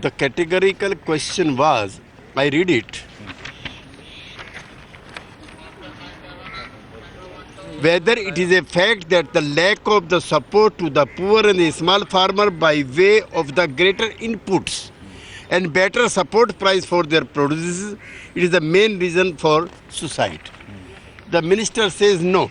The categorical question was, I read it, whether it is a fact that the lack of the support to the poor and the small farmer by way of the greater inputs and better support price for their produce, it is the main reason for suicide. The minister says no.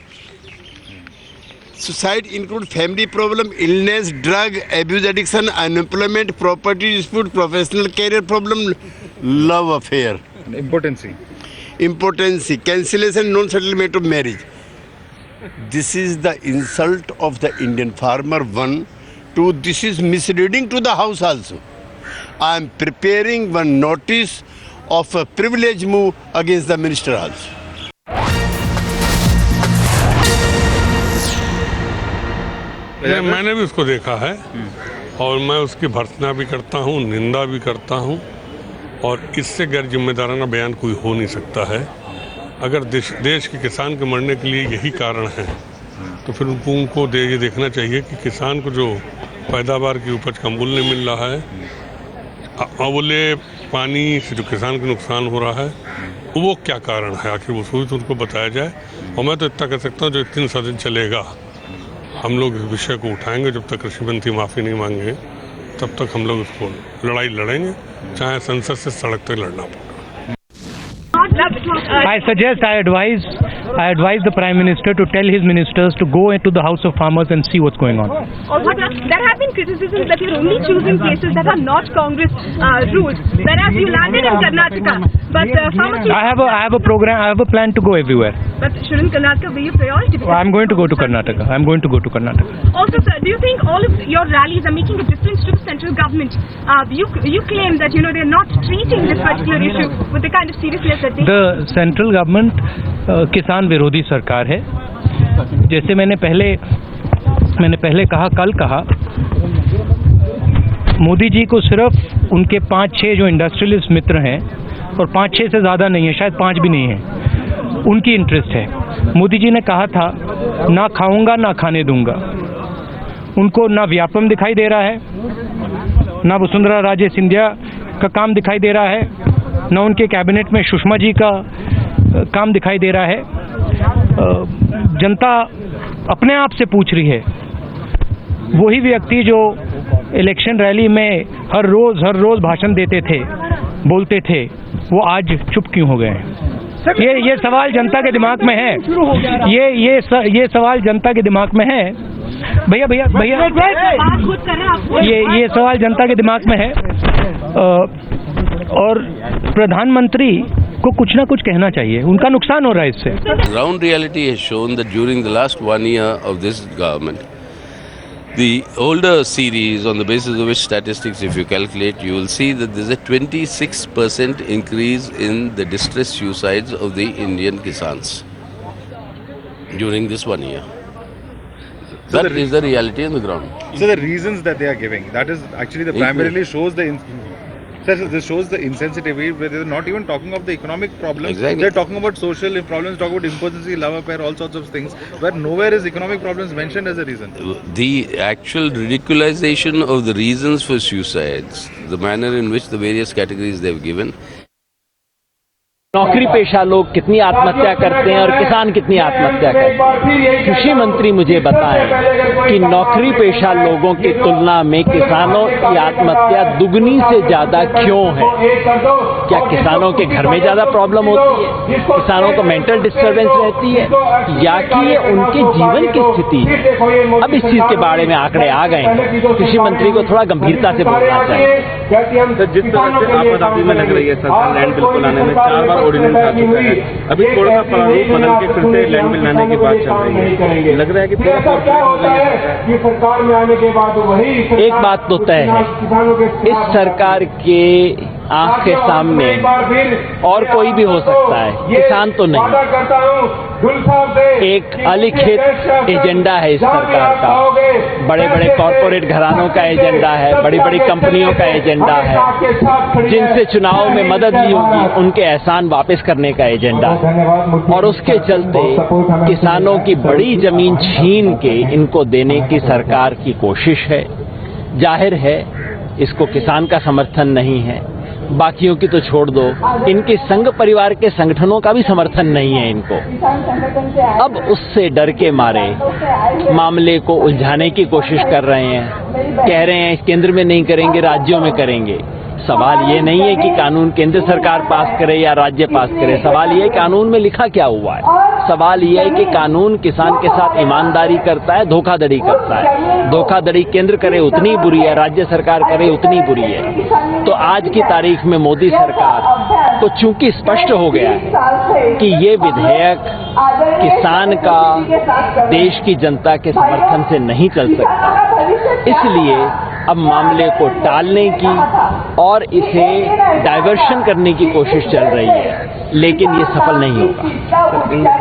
Suicide includes family problem, illness, drug abuse, addiction, unemployment, property dispute, professional career problem, love affair, impotency, cancellation, non-settlement of marriage. This is the insult of the Indian farmer. 1, 2, this is misleading to the house also. I am preparing one notice of a privilege move against the minister also. मैंने भी उसको देखा है और मैं उसकी भर्त्सना भी करता हूँ, निंदा भी करता हूँ और इससे गैर जिम्मेदाराना बयान कोई हो नहीं सकता है। अगर देश के किसान के मरने के लिए यही कारण है तो फिर उनको ये देखना चाहिए कि किसान को जो पैदावार की उपज का मूल्य मिल रहा है, अवले पानी से जो किसान को नुकसान हो रहा है, वो क्या कारण है, आखिर वो तो उनको बताया जाए। और मैं तो इतना कह सकता हूँ, जो 3 दिन चलेगा हम लोग इस विषय को उठाएंगे। जब तक कृषि मंत्री माफ़ी नहीं मांगे तब तक हम लोग इसको लड़ाई लड़ेंगे, चाहे संसद से सड़क तक लड़ना पड़े। I advise the Prime Minister to tell his ministers to go into the House of Farmers and see what's going on. Also, there have been criticisms that you're only choosing cases that are not Congress rules, whereas you landed in Karnataka. But farmers... I have a program. I have a plan to go everywhere. But shouldn't Karnataka be a priority? I'm going to go to Karnataka. Also, sir, do you think all of your rallies are making a difference to the central government? You claim that they're not treating this particular issue with the kind of seriousness that they... The central government किसान विरोधी सरकार है। जैसे मैंने पहले कहा, कल कहा, मोदी जी को सिर्फ उनके 5-6 जो इंडस्ट्रियलिस्ट मित्र हैं, और 5-6 से ज़्यादा नहीं है, शायद 5 भी नहीं है, उनकी इंटरेस्ट है। मोदी जी ने कहा था ना खाऊंगा ना खाने दूंगा। उनको ना व्यापम दिखाई दे रहा है, ना वसुंधरा राजे सिंधिया का काम दिखाई दे रहा है, ना उनके कैबिनेट में सुषमा जी का काम दिखाई दे रहा है। जनता अपने आप से पूछ रही है, वही व्यक्ति जो इलेक्शन रैली में हर रोज भाषण देते थे, बोलते थे, वो आज चुप क्यों हो गए हैं? ये सवाल जनता के दिमाग में है। ये सवाल जनता के दिमाग में है। भैया ये सवाल जनता के दिमाग में है और प्रधानमंत्री को कुछ ना कुछ कहना चाहिए। उनका नुकसान हो रहा है इससे। Ground reality has shown that during the last 1 year of this government, the older series, on the basis of which statistics, if you calculate, you will see that there's a 26% increase in the distress suicides of the Indian Kisans during this 1 year. So that is the reality on the ground. So the reasons that they are giving, that is actually primarily shows this shows the insensitivity, where they're not even talking of the economic problems. Exactly. They're talking about social problems, talking about impotency, love affair, all sorts of things, where nowhere is economic problems mentioned as a reason. The actual ridiculization of the reasons for suicides, the manner in which the various categories they've given. नौकरी पेशा लोग कितनी आत्महत्या करते हैं और किसान कितनी आत्महत्या करते हैं। कृषि मंत्री मुझे बताएं कि नौकरी पेशा लोगों की तुलना में किसानों की आत्महत्या दुगनी से ज्यादा क्यों है? क्या किसानों के घर में ज्यादा प्रॉब्लम होती है, किसानों को मेंटल डिस्टर्बेंस रहती है, या कि ये उनके जीवन की स्थिति है? अब इस चीज के बारे में आंकड़े आ गए हैं, कृषि मंत्री को थोड़ा गंभीरता से बोलना चाहिए। तो जिस तरह से आपदादी में लग रही है सरकार लैंड बिल को लाने में 4 बार ऑर्डिनेंस आ चुका है, अभी थोड़ा सा प्रारूप बदल के फिर से लैंड बिल लाने की बात चल रही है। लग रहा है कि सरकार में आने के बाद वही एक बात तो तय है, इस सरकार के आंख के सामने और कोई भी हो सकता है, किसान तो नहीं। एक अलिखित एजेंडा है इस सरकार का, बड़े बड़े कॉरपोरेट घरानों का एजेंडा है, बड़ी बड़ी कंपनियों का एजेंडा है, जिनसे चुनाव में मदद ली होगी उनके एहसान वापस करने का एजेंडा है, और उसके चलते किसानों की बड़ी जमीन छीन के इनको देने की सरकार की कोशिश है। जाहिर है इसको किसान का समर्थन नहीं है, बाकियों की तो छोड़ दो, इनके संघ परिवार के संगठनों का भी समर्थन नहीं है इनको। अब उससे डर के मारे मामले को उलझाने की कोशिश कर रहे हैं, कह रहे हैं केंद्र में नहीं करेंगे, राज्यों में करेंगे। सवाल ये नहीं है कि कानून केंद्र सरकार पास करे या राज्य पास करे, सवाल ये है कानून में लिखा क्या हुआ है। सवाल ये है कि कानून किसान के साथ ईमानदारी करता है, धोखाधड़ी करता है। धोखाधड़ी केंद्र करे उतनी बुरी है, राज्य सरकार करे उतनी बुरी है। तो आज की तारीख में मोदी सरकार को चूंकि स्पष्ट हो गया है कि ये विधेयक किसान का देश की जनता के समर्थन से नहीं चल सकता, इसलिए अब मामले को टालने की और इसे डाइवर्शन करने की कोशिश चल रही है, लेकिन ये सफल नहीं होगा।